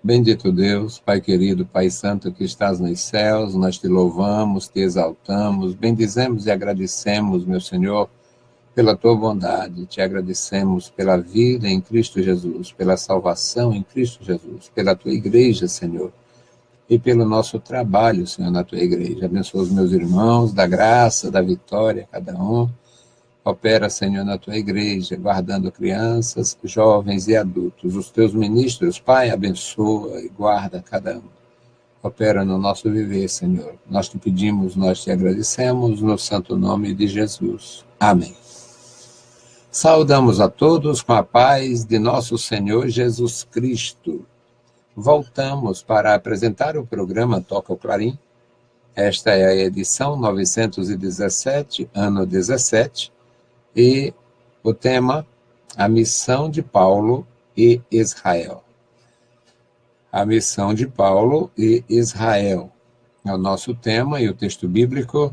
Bendito Deus, Pai querido, Pai santo que estás nos céus, nós te louvamos, te exaltamos, bendizemos e agradecemos, meu Senhor, pela tua bondade, te agradecemos pela vida em Cristo Jesus, pela salvação em Cristo Jesus, pela tua igreja, Senhor, e pelo nosso trabalho, Senhor, na tua igreja. Abençoa os meus irmãos, da graça, da vitória, cada um. Opera, Senhor, na tua igreja, guardando crianças, jovens e adultos. Os teus ministros, Pai, abençoa e guarda cada um. Opera no nosso viver, Senhor. Nós te pedimos, nós te agradecemos, no santo nome de Jesus. Amém. Saudamos a todos com a paz de nosso Senhor Jesus Cristo. Voltamos para apresentar o programa Toca o Clarim. Esta é a edição 917, ano 17, e o tema, a missão de Paulo e Israel. A missão de Paulo e Israel é o nosso tema, e o texto bíblico,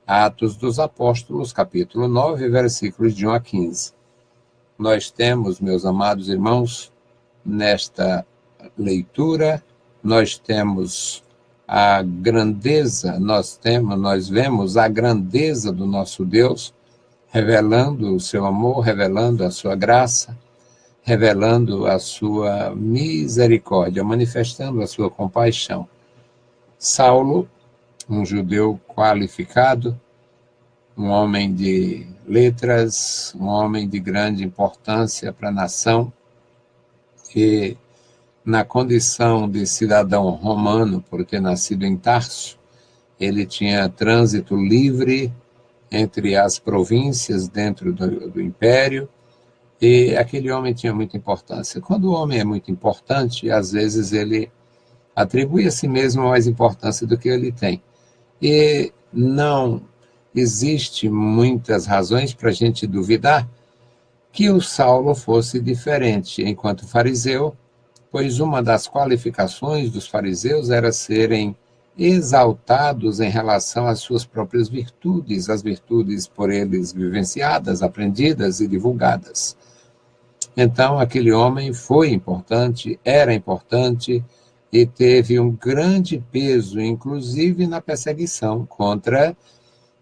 Atos dos Apóstolos, capítulo 9, versículos de 1 a 15. Nós temos, meus amados irmãos, nesta leitura, nós temos a grandeza, nós vemos a grandeza do nosso Deus, revelando o seu amor, revelando a sua graça, revelando a sua misericórdia, manifestando a sua compaixão. Saulo, um judeu qualificado, um homem de letras, um homem de grande importância para a nação, e na condição de cidadão romano, por ter nascido em Tarso, ele tinha trânsito livre entre as províncias dentro do império, e aquele homem tinha muita importância. Quando o homem é muito importante, às vezes ele atribui a si mesmo mais importância do que ele tem. E não existe muitas razões para a gente duvidar que o Saulo fosse diferente enquanto fariseu, pois uma das qualificações dos fariseus era serem exaltados em relação às suas próprias virtudes, as virtudes por eles vivenciadas, aprendidas e divulgadas. Então, aquele homem foi importante, era importante e teve um grande peso, inclusive na perseguição contra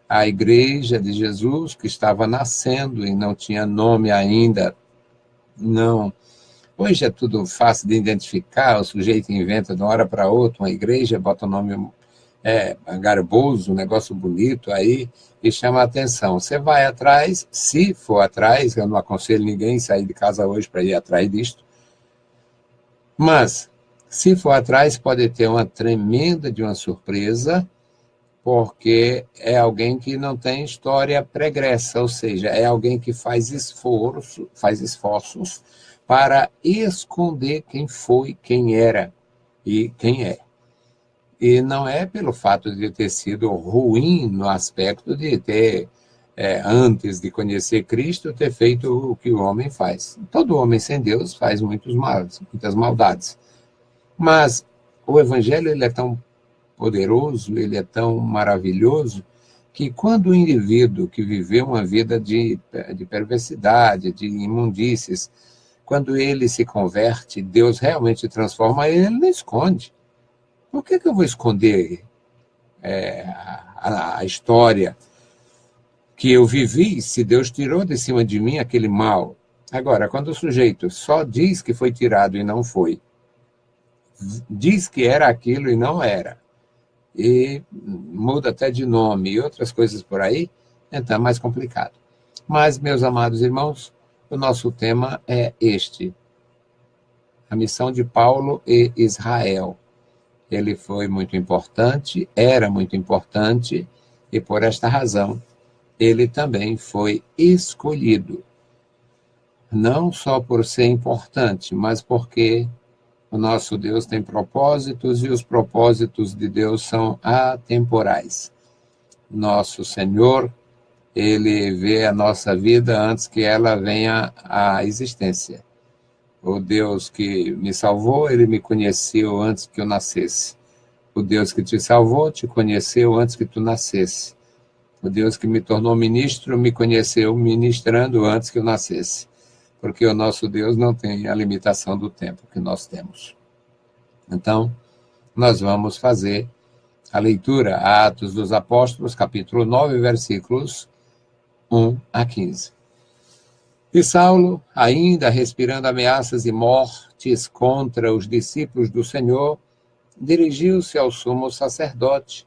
a igreja de Jesus, que estava nascendo e não tinha nome ainda. Não. Hoje é tudo fácil de identificar, o sujeito inventa de uma hora para outra uma igreja, bota o nome garboso, um negócio bonito aí, e chama a atenção. Você vai atrás, se for atrás, eu não aconselho ninguém a sair de casa hoje para ir atrás disto, mas se for atrás pode ter uma tremenda de uma surpresa, porque é alguém que não tem história pregressa, ou seja, é alguém que faz esforços para esconder quem foi, quem era e quem é. E não é pelo fato de ter sido ruim no aspecto de ter, antes de conhecer Cristo, ter feito o que o homem faz. Todo homem sem Deus faz muitas maldades. Mas o Evangelho ele é tão poderoso, ele é tão maravilhoso, que quando o indivíduo que viveu uma vida de perversidade, de imundícies, quando ele se converte, Deus realmente transforma ele, ele não esconde. Por que eu vou esconder a história que eu vivi se Deus tirou de cima de mim aquele mal? Agora, quando o sujeito só diz que foi tirado e não foi, diz que era aquilo e não era, e muda até de nome e outras coisas por aí, então é mais complicado. Mas, meus amados irmãos, o nosso tema é este: a missão de Paulo e Israel. Ele foi muito importante, era muito importante, e por esta razão, ele também foi escolhido. Não só por ser importante, mas porque o nosso Deus tem propósitos, e os propósitos de Deus são atemporais. Nosso Senhor, ele vê a nossa vida antes que ela venha à existência. O Deus que me salvou, ele me conheceu antes que eu nascesse. O Deus que te salvou, te conheceu antes que tu nascesse. O Deus que me tornou ministro, me conheceu ministrando antes que eu nascesse. Porque o nosso Deus não tem a limitação do tempo que nós temos. Então, nós vamos fazer a leitura, Atos dos Apóstolos, capítulo 9, versículos 1 a 15. E Saulo, ainda respirando ameaças e mortes contra os discípulos do Senhor, dirigiu-se ao sumo sacerdote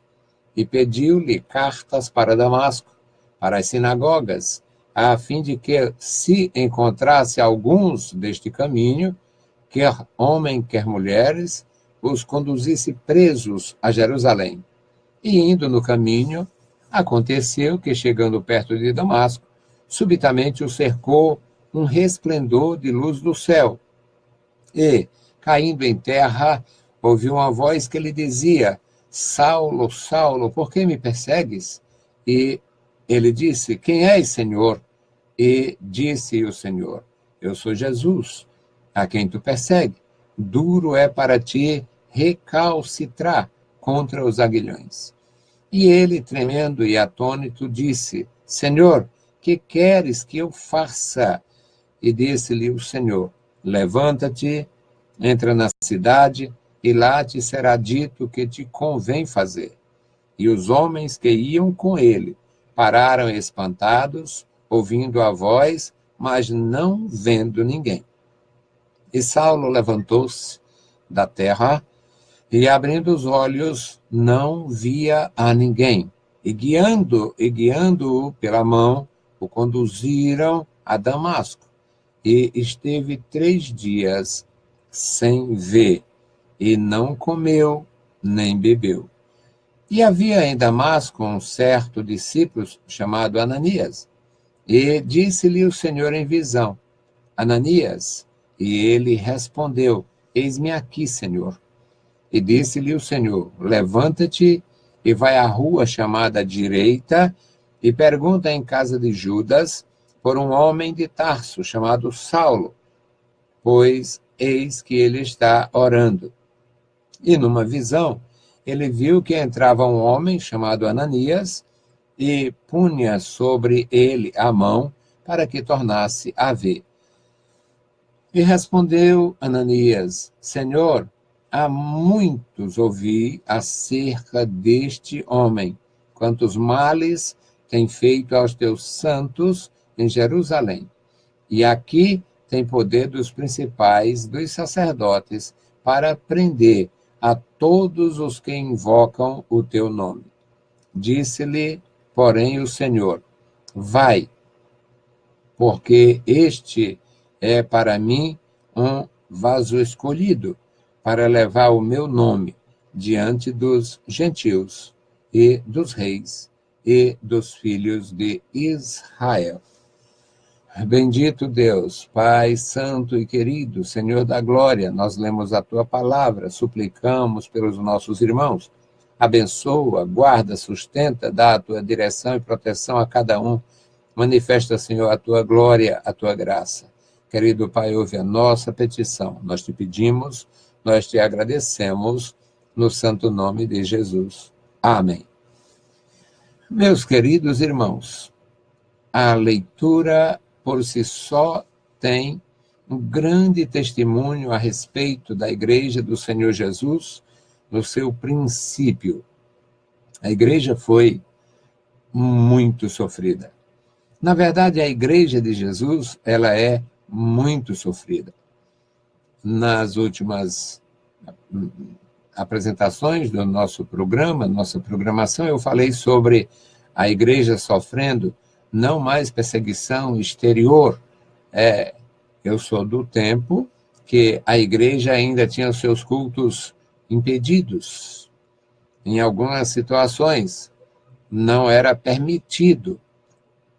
e pediu-lhe cartas para Damasco, para as sinagogas, a fim de que, se encontrasse alguns deste caminho, quer homem, quer mulheres, os conduzisse presos a Jerusalém. E indo no caminho, aconteceu que, chegando perto de Damasco, subitamente o cercou um resplendor de luz do céu. E, caindo em terra, ouviu uma voz que lhe dizia: Saulo, Saulo, por que me persegues? E ele disse: Quem és, Senhor? E disse o Senhor: Eu sou Jesus, a quem tu persegue. Duro é para ti recalcitrar contra os aguilhões. E ele, tremendo e atônito, disse: Senhor, que queres que eu faça? E disse-lhe o Senhor: Levanta-te, entra na cidade, e lá te será dito o que te convém fazer. E os homens que iam com ele pararam espantados, ouvindo a voz, mas não vendo ninguém. E Saulo levantou-se da terra e, abrindo os olhos, não via a ninguém. E guiando-o pela mão, o conduziram a Damasco. E esteve 3 dias sem ver, e não comeu nem bebeu. E havia em Damasco um certo discípulo chamado Ananias. E disse-lhe o Senhor em visão: Ananias. E ele respondeu: Eis-me aqui, Senhor. E disse-lhe o Senhor: Levanta-te e vai à rua chamada Direita e pergunta em casa de Judas por um homem de Tarso chamado Saulo, pois eis que ele está orando. E numa visão, ele viu que entrava um homem chamado Ananias e punha sobre ele a mão para que tornasse a ver. E respondeu Ananias: Senhor, há muitos ouvi acerca deste homem, quantos males tem feito aos teus santos em Jerusalém. E aqui tem poder dos principais dos sacerdotes para prender a todos os que invocam o teu nome. Disse-lhe, porém, o Senhor: Vai, porque este é para mim um vaso escolhido, para levar o meu nome diante dos gentios e dos reis e dos filhos de Israel. Bendito Deus, Pai santo e querido, Senhor da glória, nós lemos a tua palavra, suplicamos pelos nossos irmãos. Abençoa, guarda, sustenta, dá a tua direção e proteção a cada um. Manifesta, Senhor, a tua glória, a tua graça. Querido Pai, ouve a nossa petição. Nós te pedimos, nós te agradecemos, no santo nome de Jesus. Amém. Meus queridos irmãos, a leitura por si só tem um grande testemunho a respeito da Igreja do Senhor Jesus no seu princípio. A Igreja foi muito sofrida. Na verdade, a Igreja de Jesus, ela é muito sofrida. Nas últimas apresentações do nosso programa, nossa programação, eu falei sobre a Igreja sofrendo não mais perseguição exterior. Eu sou do tempo que a Igreja ainda tinha os seus cultos impedidos. Em algumas situações, não era permitido.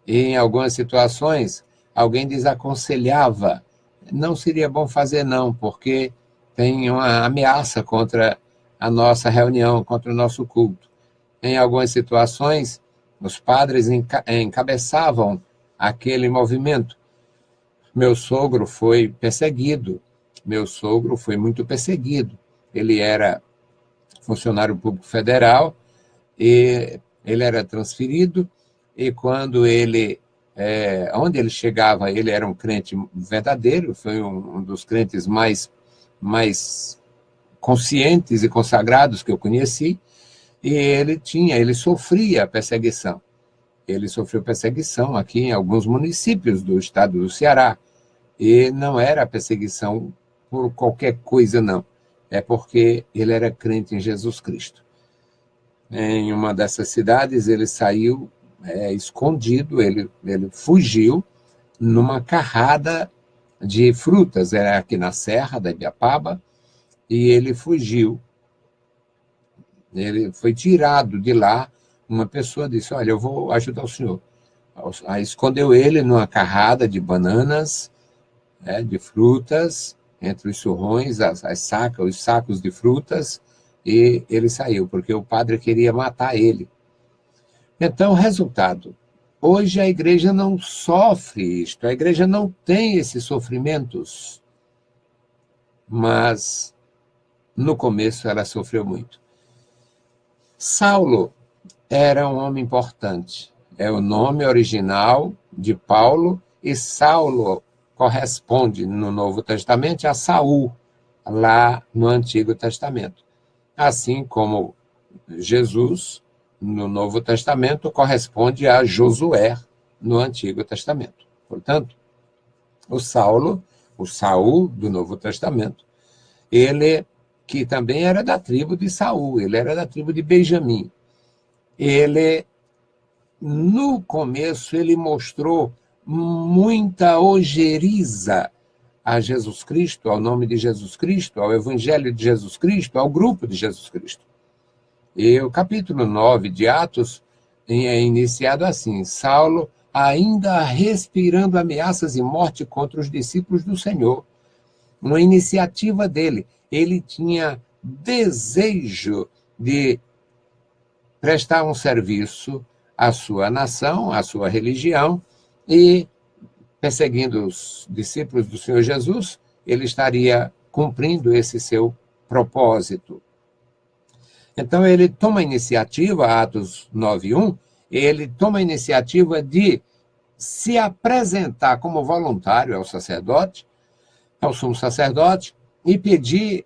Em algumas situações, alguém desaconselhava: não seria bom fazer não, porque tem uma ameaça contra a nossa reunião, contra o nosso culto. Em algumas situações, os padres encabeçavam aquele movimento. Meu sogro foi perseguido, meu sogro foi muito perseguido. Ele era funcionário público federal e ele era transferido, e quando ele, onde ele chegava, ele era um crente verdadeiro, foi um dos crentes mais conscientes e consagrados que eu conheci, e ele sofria perseguição. Ele sofreu perseguição aqui em alguns municípios do estado do Ceará, e não era perseguição por qualquer coisa, não. É porque ele era crente em Jesus Cristo. Em uma dessas cidades, ele saiu escondido, ele fugiu numa carrada de frutas, era aqui na Serra da Ibiapaba, e ele fugiu. Ele foi tirado de lá, uma pessoa disse, olha, eu vou ajudar o senhor. Aí escondeu ele numa carrada de bananas, de frutas, entre os surrões, os sacos de frutas, e ele saiu, porque o padre queria matar ele. Então, resultado, hoje a igreja não sofre isto, a igreja não tem esses sofrimentos, mas no começo ela sofreu muito. Saulo era um homem importante, é o nome original de Paulo, e Saulo corresponde no Novo Testamento a Saul, lá no Antigo Testamento. Assim como Jesus, no Novo Testamento, corresponde a Josué, no Antigo Testamento. Portanto, o Saul do Novo Testamento, ele, que também era da tribo de Saul, ele era da tribo de Benjamim. Ele, no começo, ele mostrou muita ojeriza a Jesus Cristo, ao nome de Jesus Cristo, ao Evangelho de Jesus Cristo, ao grupo de Jesus Cristo. E o capítulo 9 de Atos é iniciado assim, Saulo ainda respirando ameaças e morte contra os discípulos do Senhor. Uma iniciativa dele. Ele tinha desejo de prestar um serviço à sua nação, à sua religião, e perseguindo os discípulos do Senhor Jesus, ele estaria cumprindo esse seu propósito. Então, ele toma a iniciativa, Atos 9:1, ele toma a iniciativa de se apresentar como voluntário ao sacerdote, ao sumo sacerdote, e pedir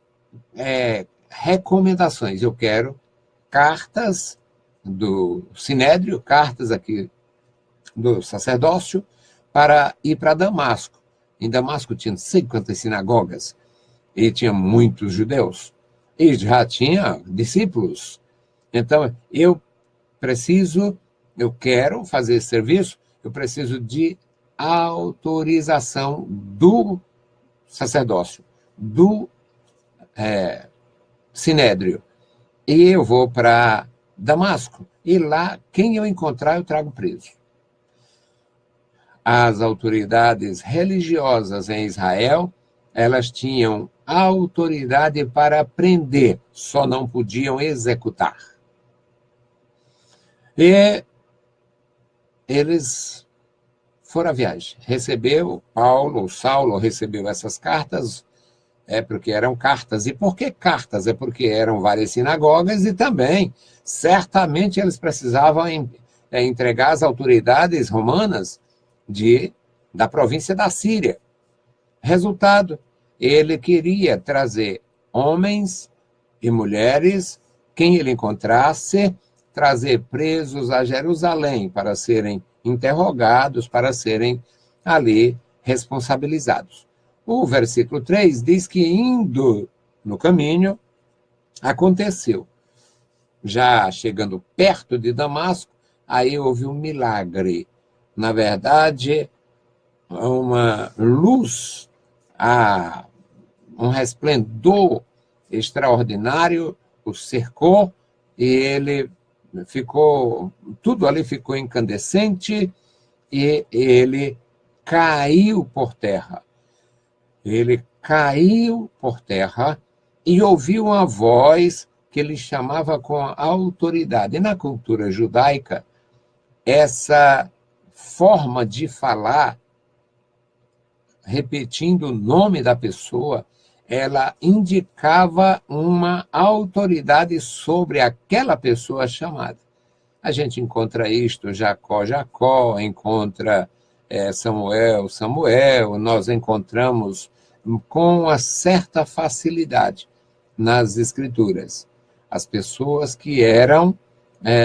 recomendações. Eu quero cartas do Sinédrio, cartas aqui do sacerdócio, para ir para Damasco. Em Damasco tinha não sei quantas sinagogas, e tinha muitos judeus, e já tinha discípulos. Então, eu quero fazer esse serviço, eu preciso de autorização do sacerdócio, do Sinédrio. E eu vou para Damasco, e lá, quem eu encontrar, eu trago preso. As autoridades religiosas em Israel, elas tinham autoridade para prender, só não podiam executar. E eles foram à viagem. Saulo recebeu essas cartas, porque eram cartas. E por que cartas? É porque eram várias sinagogas e também, certamente, eles precisavam entregar às autoridades romanas da província da Síria. Resultado, ele queria trazer homens e mulheres, quem ele encontrasse, trazer presos a Jerusalém para serem interrogados, para serem ali responsabilizados. O versículo 3 diz que indo no caminho, aconteceu. Já chegando perto de Damasco, aí houve um milagre. Na verdade, uma luz, um resplendor extraordinário o cercou e ele tudo ali ficou incandescente e ele caiu por terra. Ele caiu por terra e ouviu uma voz que ele chamava com autoridade. E na cultura judaica, essa forma de falar, repetindo o nome da pessoa, ela indicava uma autoridade sobre aquela pessoa chamada. A gente encontra isto, Jacó, encontra Samuel, nós encontramos com uma certa facilidade. nas Escrituras. As pessoas que eram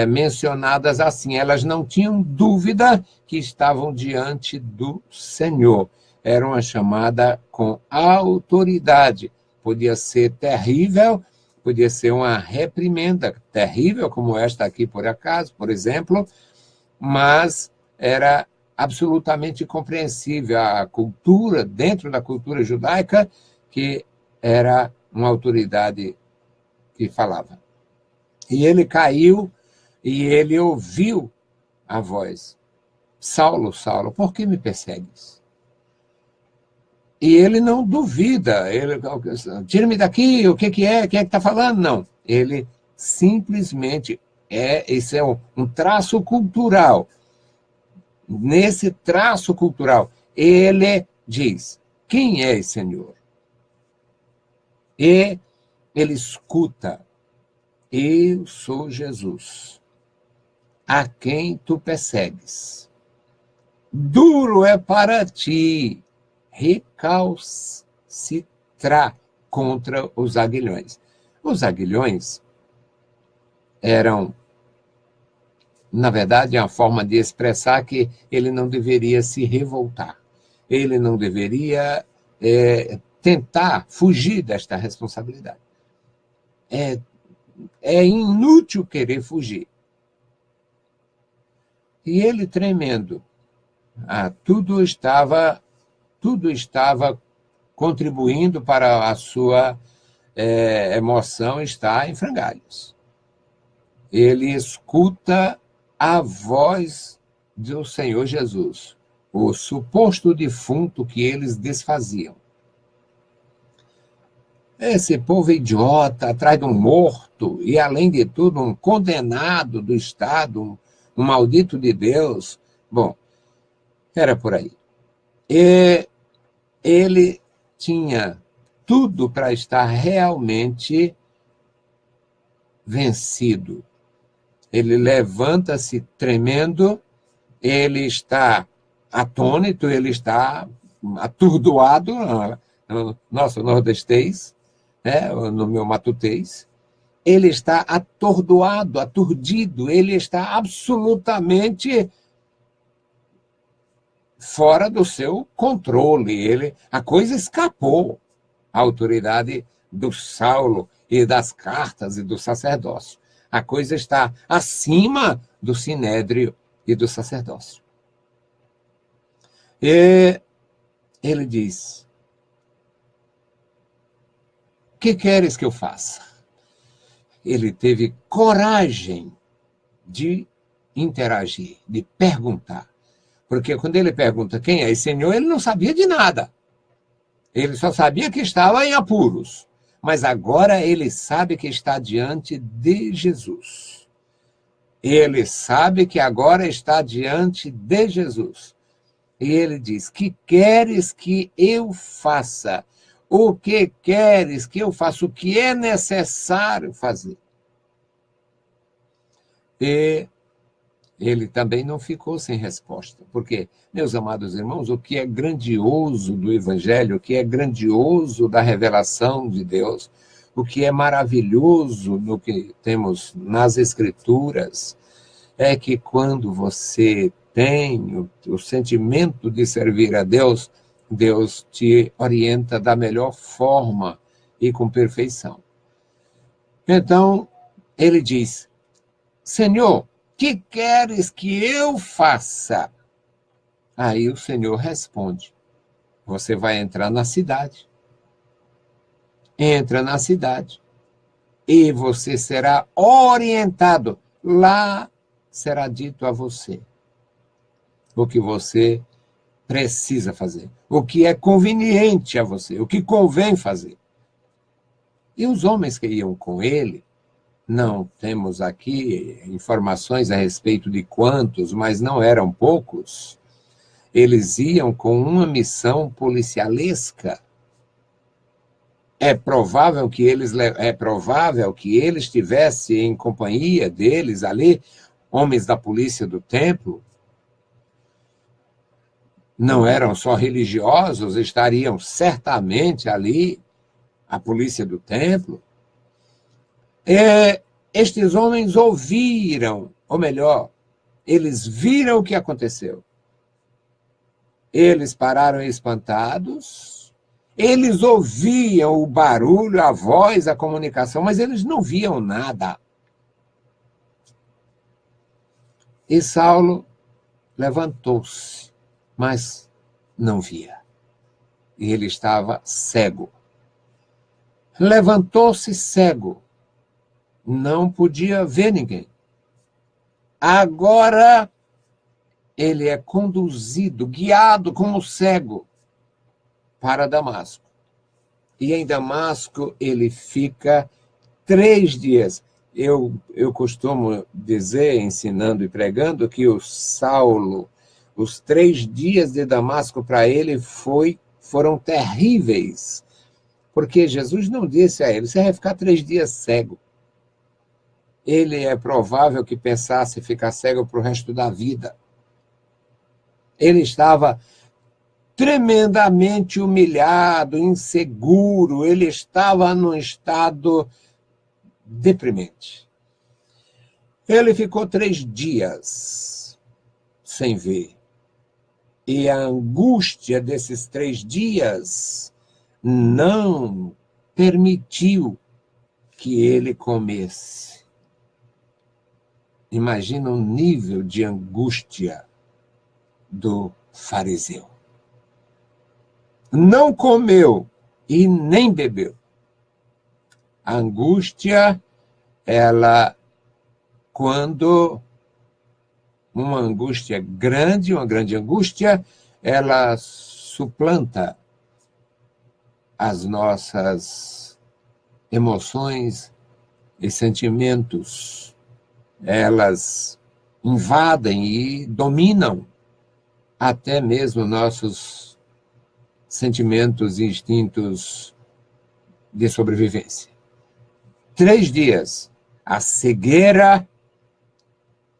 mencionadas assim, elas não tinham dúvida que estavam diante do Senhor. Era uma chamada com autoridade. Podia ser terrível, podia ser uma reprimenda terrível, como esta aqui, por acaso, por exemplo, mas era absolutamente compreensível a cultura, dentro da cultura judaica, que era uma autoridade que falava. E ele caiu e ele ouviu a voz: Saulo, Saulo, por que me persegues? E ele não duvida, ele, tira-me daqui, o que é? Quem é que está falando? Não, ele simplesmente, esse é um traço cultural. Nesse traço cultural, ele diz: quem é esse Senhor? E ele escuta: eu sou Jesus, a quem tu persegues. Duro é para ti recalcitrar contra os aguilhões. Os aguilhões eram, na verdade, uma forma de expressar que ele não deveria se revoltar. Ele não deveria tentar fugir desta responsabilidade. É inútil querer fugir. E ele tremendo. Tudo estava contribuindo para a sua emoção estar em frangalhos. Ele escuta a voz do Senhor Jesus, o suposto defunto que eles desfaziam. Esse povo idiota, atrás de um morto, e além de tudo, um condenado do Estado, um maldito de Deus. Bom, era por aí. E ele tinha tudo para estar realmente vencido. Ele levanta-se tremendo, ele está atônito, ele está atordoado, no nosso nordestês, no meu matutês. Ele está atordoado, aturdido, ele está absolutamente fora do seu controle. A coisa escapou à autoridade do Saulo e das cartas e do sacerdócio. A coisa está acima do sinédrio e do sacerdócio. E ele diz: o que queres que eu faça? Ele teve coragem de interagir, de perguntar. Porque quando ele pergunta quem é esse Senhor, ele não sabia de nada. Ele só sabia que estava em apuros. Mas agora ele sabe que está diante de Jesus. Ele sabe que agora está diante de Jesus. E ele diz: que queres que eu faça? O que queres que eu faça? O que é necessário fazer? E ele também não ficou sem resposta. Porque, meus amados irmãos, o que é grandioso do Evangelho, o que é grandioso da revelação de Deus, o que é maravilhoso no que temos nas Escrituras, é que quando você tem o sentimento de servir a Deus, Deus te orienta da melhor forma e com perfeição. Então, ele diz: Senhor, que queres que eu faça? Aí o Senhor responde: você vai entrar na cidade. Entra na cidade e você será orientado. Lá será dito a você o que você precisa fazer, o que é conveniente a você, o que convém fazer. E os homens que iam com ele, não temos aqui informações a respeito de quantos, mas não eram poucos. Eles iam com uma missão policialesca. É provável que eles tivessem em companhia deles ali homens da polícia do templo. Não eram só religiosos, estariam certamente ali a polícia do templo. Estes homens ouviram, ou melhor, eles viram o que aconteceu. Eles pararam espantados, eles ouviam o barulho, a voz, a comunicação, mas eles não viam nada. E Saulo levantou-se, mas não via. E ele estava cego. Levantou-se cego. Não podia ver ninguém. Agora ele é conduzido, guiado como cego para Damasco. E em Damasco ele fica 3 dias. Eu costumo dizer, ensinando e pregando, que o Saulo, os 3 dias de Damasco para ele foram terríveis. Porque Jesus não disse a ele, você vai ficar 3 dias cego. Ele é provável que pensasse ficar cego para o resto da vida. Ele estava tremendamente humilhado, inseguro, ele estava num estado deprimente. Ele ficou 3 dias sem ver. E a angústia desses 3 dias não permitiu que ele comesse. Imagina o nível de angústia do fariseu. Não comeu e nem bebeu. A angústia, quando uma angústia grande, uma grande angústia, ela suplanta as nossas emoções e sentimentos. Elas invadem e dominam até mesmo nossos sentimentos e instintos de sobrevivência. 3 dias, a cegueira,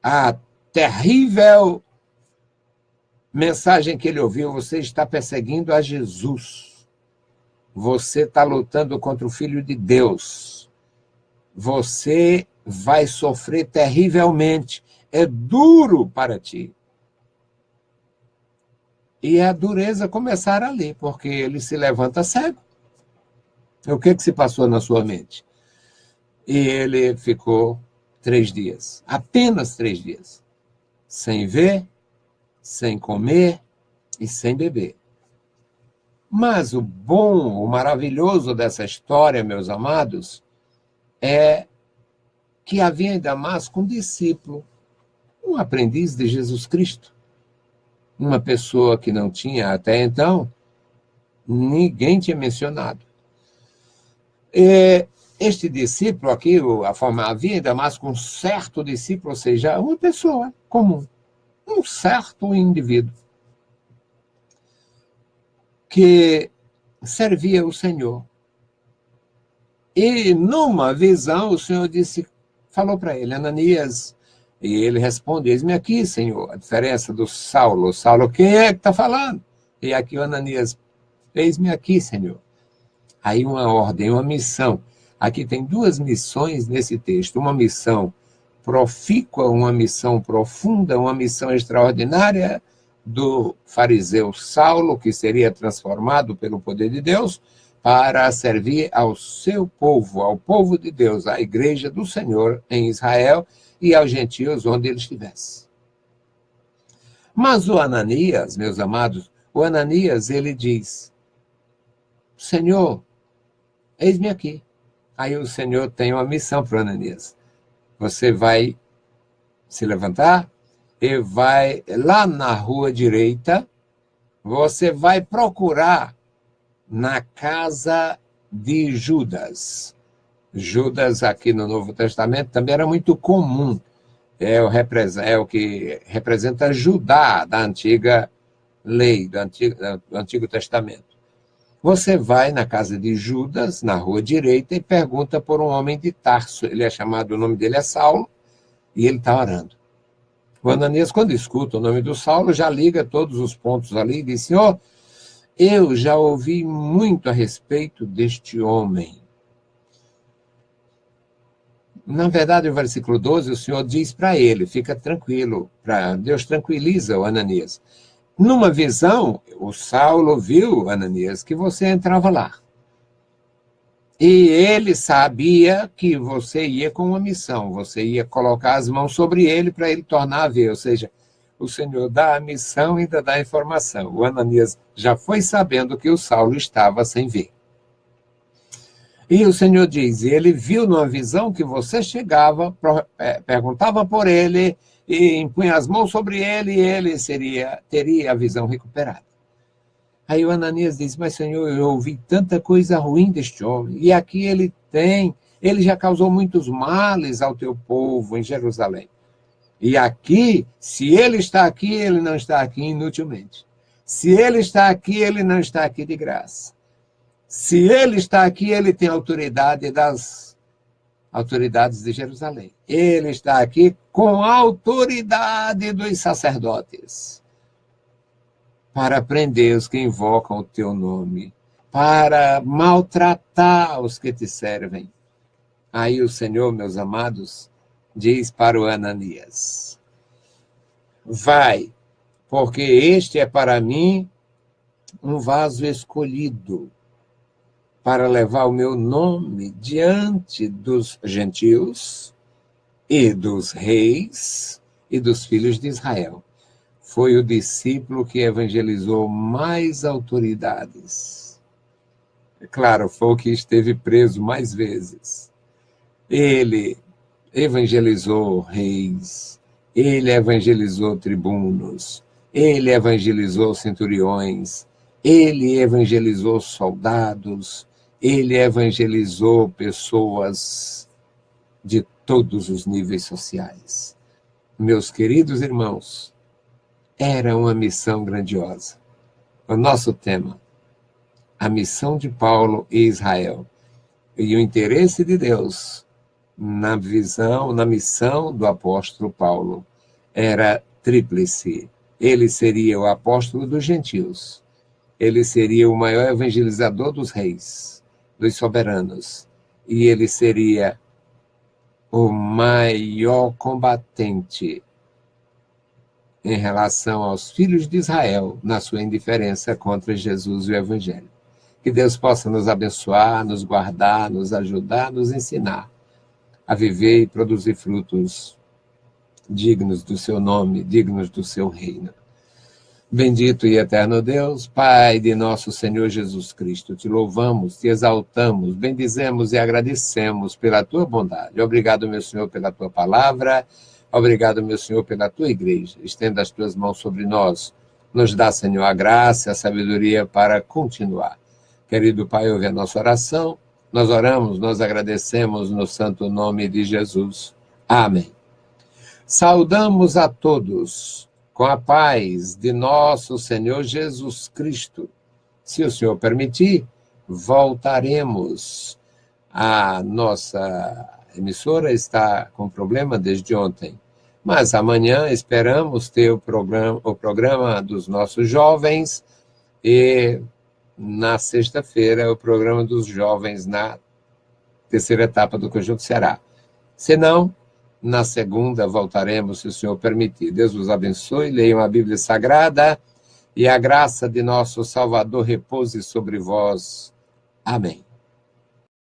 a terrível mensagem que ele ouviu, você está perseguindo a Jesus. Você está lutando contra o Filho de Deus. Você vai sofrer terrivelmente. É duro para ti. E a dureza começar ali, porque ele se levanta cego. O que se passou na sua mente? E ele ficou 3 dias, apenas 3 dias, sem ver, sem comer e sem beber. Mas o bom, o maravilhoso dessa história, meus amados, é que havia em Damasco um discípulo, um aprendiz de Jesus Cristo, uma pessoa que não tinha até então, ninguém tinha mencionado. Este discípulo aqui, havia em Damasco um certo discípulo, ou seja, uma pessoa comum, um certo indivíduo, que servia o Senhor. E numa visão, o Senhor falou para ele, Ananias, e ele responde, eis-me aqui, Senhor. A diferença do Saulo, quem é que está falando? E aqui o Ananias, eis-me aqui, Senhor. Aí uma ordem, uma missão. Aqui tem 2 missões nesse texto, uma missão profícua, uma missão profunda, uma missão extraordinária do fariseu Saulo, que seria transformado pelo poder de Deus, para servir ao seu povo, ao povo de Deus, à igreja do Senhor em Israel e aos gentios onde ele estivesse. Mas o Ananias, meus amados, o Ananias, ele diz, Senhor, eis-me aqui. Aí o Senhor tem uma missão para o Ananias. Você vai se levantar e vai lá na rua direita, você vai procurar na casa de Judas. Judas, aqui no Novo Testamento, também era muito comum. É o que representa Judá, da antiga lei, do Antigo Testamento. Você vai na casa de Judas, na rua direita, e pergunta por um homem de Tarso. Ele é chamado, o nome dele é Saulo, e ele está orando. O Ananias, quando escuta o nome do Saulo, já liga todos os pontos ali e diz, Senhor, eu já ouvi muito a respeito deste homem. Na verdade, o versículo 12, o Senhor diz para ele, fica tranquilo, Deus tranquiliza o Ananias. Numa visão, o Saulo viu, Ananias, que você entrava lá. E ele sabia que você ia com uma missão, você ia colocar as mãos sobre ele para ele tornar a ver, ou seja, o Senhor dá a missão e ainda dá a informação. O Ananias já foi sabendo que o Saulo estava sem ver. E o Senhor diz, ele viu numa visão que você chegava, perguntava por ele, e impunha as mãos sobre ele, e ele teria a visão recuperada. Aí o Ananias diz, mas Senhor, eu ouvi tanta coisa ruim deste homem, e aqui ele já causou muitos males ao teu povo em Jerusalém. E aqui, se ele está aqui, ele não está aqui inutilmente. Se ele está aqui, ele não está aqui de graça. Se ele está aqui, ele tem autoridade das autoridades de Jerusalém. Ele está aqui com a autoridade dos sacerdotes para prender os que invocam o teu nome, para maltratar os que te servem. Aí o Senhor, meus amados, diz para o Ananias, vai, porque este é para mim um vaso escolhido para levar o meu nome diante dos gentios e dos reis e dos filhos de Israel. Foi o discípulo que evangelizou mais autoridades. É claro, foi o que esteve preso mais vezes. Ele evangelizou reis, ele evangelizou tribunos, ele evangelizou centuriões, ele evangelizou soldados, ele evangelizou pessoas de todos os níveis sociais. Meus queridos irmãos, era uma missão grandiosa. O nosso tema, a missão de Paulo e Israel, e o interesse de Deus na visão, na missão do apóstolo Paulo, era tríplice. Ele seria o apóstolo dos gentios, ele seria o maior evangelizador dos reis, dos soberanos, e ele seria o maior combatente em relação aos filhos de Israel na sua indiferença contra Jesus e o Evangelho. Que Deus possa nos abençoar, nos guardar, nos ajudar, nos ensinar a viver e produzir frutos dignos do seu nome, dignos do seu reino. Bendito e eterno Deus, Pai de nosso Senhor Jesus Cristo, te louvamos, te exaltamos, bendizemos e agradecemos pela tua bondade. Obrigado, meu Senhor, pela tua palavra. Obrigado, meu Senhor, pela tua igreja. Estenda as tuas mãos sobre nós. Nos dá, Senhor, a graça e a sabedoria para continuar. Querido Pai, ouve a nossa oração. Nós oramos, nós agradecemos no santo nome de Jesus. Amém. Saudamos a todos com a paz de nosso Senhor Jesus Cristo. Se o Senhor permitir, voltaremos. A nossa emissora está com problema desde ontem, mas amanhã esperamos ter o programa dos nossos jovens e na sexta-feira o programa dos jovens na terceira etapa do Conjunto Ceará. Se não, na segunda voltaremos, se o Senhor permitir. Deus vos abençoe, leiam a Bíblia Sagrada e a graça de nosso Salvador repouse sobre vós. Amém.